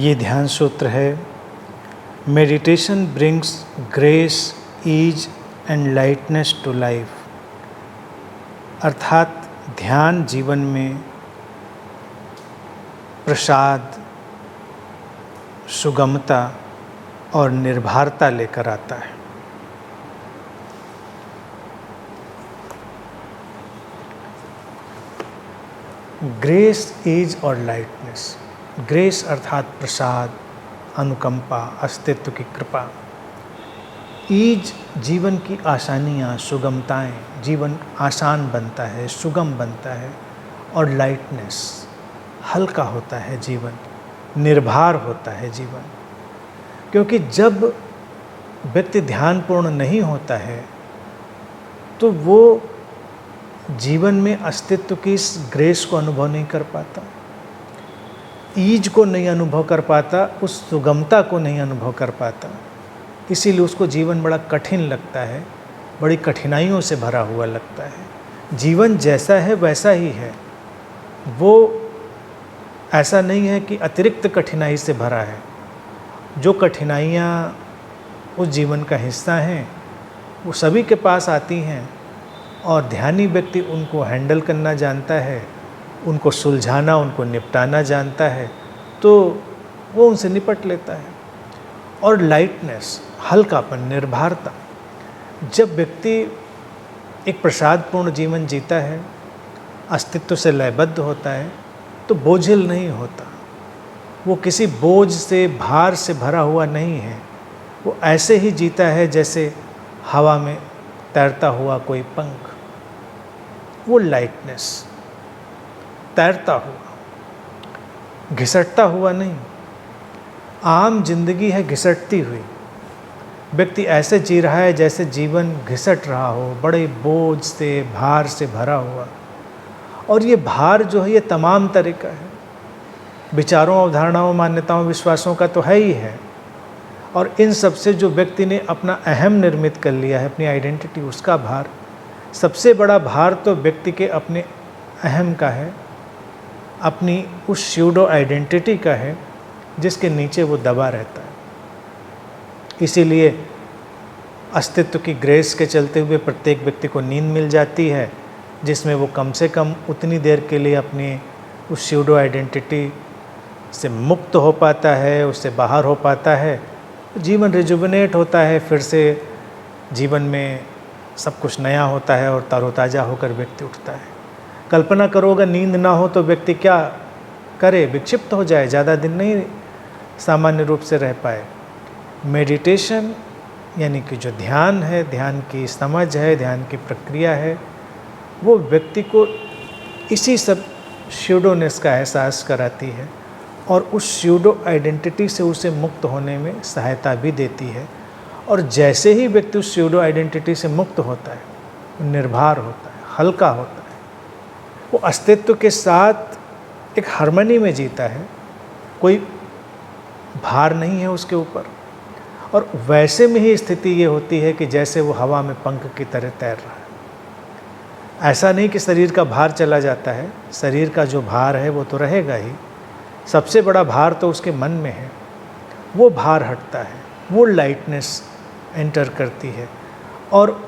ये ध्यान सूत्र है, meditation brings grace, ease and lightness to life. अर्थात ध्यान जीवन में प्रसाद, सुगमता और निर्भरता लेकर आता है। ग्रेस, ईज और लाइटनेस। ग्रेस अर्थात प्रसाद, अनुकंपा, अस्तित्व की कृपा। ईज जीवन की आसानियाँ, सुगमताएं, जीवन आसान बनता है, सुगम बनता है। और लाइटनेस, हल्का होता है जीवन, निर्भर होता है जीवन। क्योंकि जब व्यक्ति ध्यानपूर्ण नहीं होता है तो वो जीवन में अस्तित्व की इस ग्रेस को अनुभव नहीं कर पाता, ईज को नहीं अनुभव कर पाता, उस सुगमता को नहीं अनुभव कर पाता। इसीलिए उसको जीवन बड़ा कठिन लगता है, बड़ी कठिनाइयों से भरा हुआ लगता है। जीवन जैसा है वैसा ही है, वो ऐसा नहीं है कि अतिरिक्त कठिनाई से भरा है। जो कठिनाइयाँ उस जीवन का हिस्सा हैं वो सभी के पास आती हैं, और ध्यानी व्यक्ति उनको हैंडल करना जानता है, उनको सुलझाना, उनको निपटाना जानता है, तो वो उनसे निपट लेता है। और लाइटनेस, हल्कापन, निर्भरता। जब व्यक्ति एक प्रसादपूर्ण जीवन जीता है, अस्तित्व से लयबद्ध होता है, तो बोझिल नहीं होता। वो किसी बोझ से, भार से भरा हुआ नहीं है। वो ऐसे ही जीता है जैसे हवा में तैरता हुआ कोई पंख। वो लाइटनेस, तैरता हुआ, घिसटता हुआ नहीं। आम जिंदगी है घिसटती हुई। व्यक्ति ऐसे जी रहा है जैसे जीवन घिसट रहा हो, बड़े बोझ से, भार से भरा हुआ। और ये भार जो है ये तमाम तरह का है। विचारों, अवधारणाओं, मान्यताओं, विश्वासों का तो है ही है। और इन सब से जो व्यक्ति ने अपना अहम निर्मित कर लिया है, अपनी आइडेंटिटी, उसका भार। सबसे बड़ा भार तो व्यक्ति के अपने अहम का है, अपनी उस स्यूडो आइडेंटिटी का है जिसके नीचे वो दबा रहता है। इसीलिए अस्तित्व की ग्रेस के चलते हुए प्रत्येक व्यक्ति को नींद मिल जाती है, जिसमें वो कम से कम उतनी देर के लिए अपनी उस स्यूडो आइडेंटिटी से मुक्त हो पाता है, उससे बाहर हो पाता है। जीवन रिजुविनेट होता है, फिर से जीवन में सब कुछ नया होता है और तरोताज़ा होकर व्यक्ति उठता है। कल्पना करो अगर नींद ना हो तो व्यक्ति क्या करे, विक्षिप्त हो जाए, ज़्यादा दिन नहीं सामान्य रूप से रह पाए। मेडिटेशन यानी कि जो ध्यान है, ध्यान की समझ है, ध्यान की प्रक्रिया है, वो व्यक्ति को इसी सब स्यूडोनेस का एहसास कराती है और उस स्यूडो आइडेंटिटी से उसे मुक्त होने में सहायता भी देती है। और जैसे ही व्यक्ति उस स्यूडो आइडेंटिटी से मुक्त होता है, निर्भर होता है, हल्का होता है, वो अस्तित्व के साथ एक हार्मनी में जीता है, कोई भार नहीं है उसके ऊपर। और वैसे में ही स्थिति ये होती है कि जैसे वो हवा में पंख की तरह तैर रहा है। ऐसा नहीं कि शरीर का भार चला जाता है, शरीर का जो भार है वो तो रहेगा ही। सबसे बड़ा भार तो उसके मन में है, वो भार हटता है, वो लाइटनेस एंटर करती है। और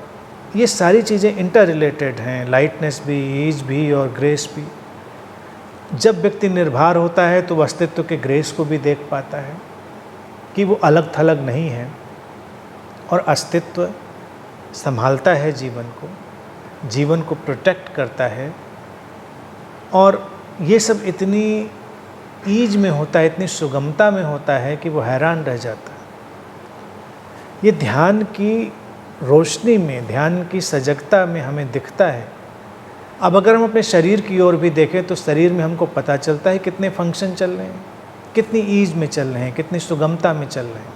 ये सारी चीज़ें इंटर रिलेटेड हैं, लाइटनेस भी, ईज भी और ग्रेस भी। जब व्यक्ति निर्भर होता है तो अस्तित्व के ग्रेस को भी देख पाता है कि वो अलग थलग नहीं है, और अस्तित्व संभालता है जीवन को, जीवन को प्रोटेक्ट करता है। और ये सब इतनी ईज में होता है, इतनी सुगमता में होता है कि वो हैरान रह जाता है। ये ध्यान की रोशनी में, ध्यान की सजगता में हमें दिखता है। अब अगर हम अपने शरीर की ओर भी देखें तो शरीर में हमको पता चलता है कितने फंक्शन चल रहे हैं, कितनी ईज में चल रहे हैं, कितनी सुगमता में चल रहे हैं।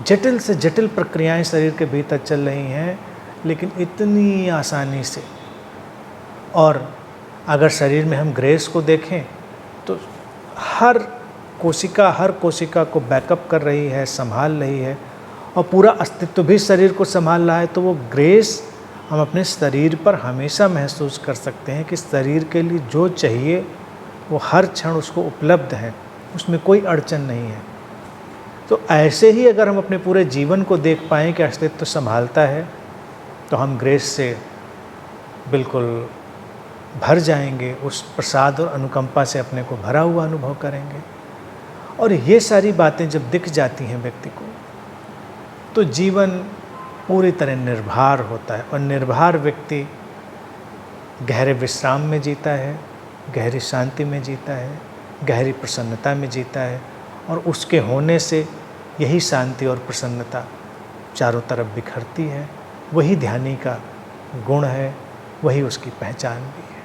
जटिल से जटिल प्रक्रियाएं शरीर के भीतर चल रही हैं, लेकिन इतनी आसानी से। और अगर शरीर में हम ग्रेस को देखें तो हर कोशिका को बैकअप कर रही है, संभाल रही है, और पूरा अस्तित्व भी शरीर को संभाल रहा है। तो वो ग्रेस हम अपने शरीर पर हमेशा महसूस कर सकते हैं कि शरीर के लिए जो चाहिए वो हर क्षण उसको उपलब्ध है। उसमें कोई अड़चन नहीं है। तो ऐसे ही अगर हम अपने पूरे जीवन को देख पाएँ कि अस्तित्व संभालता है, तो हम ग्रेस से बिल्कुल भर जाएंगे, उस प्रसाद और अनुकंपा से अपने को भरा हुआ अनुभव करेंगे। और ये सारी बातें जब दिख जाती हैं व्यक्ति को, तो जीवन पूरी तरह निर्भर होता है, और निर्भर व्यक्ति गहरे विश्राम में जीता है, गहरी शांति में जीता है, गहरी प्रसन्नता में जीता है, और उसके होने से यही शांति और प्रसन्नता चारों तरफ बिखरती है। वही ध्यानी का गुण है, वही उसकी पहचान भी है।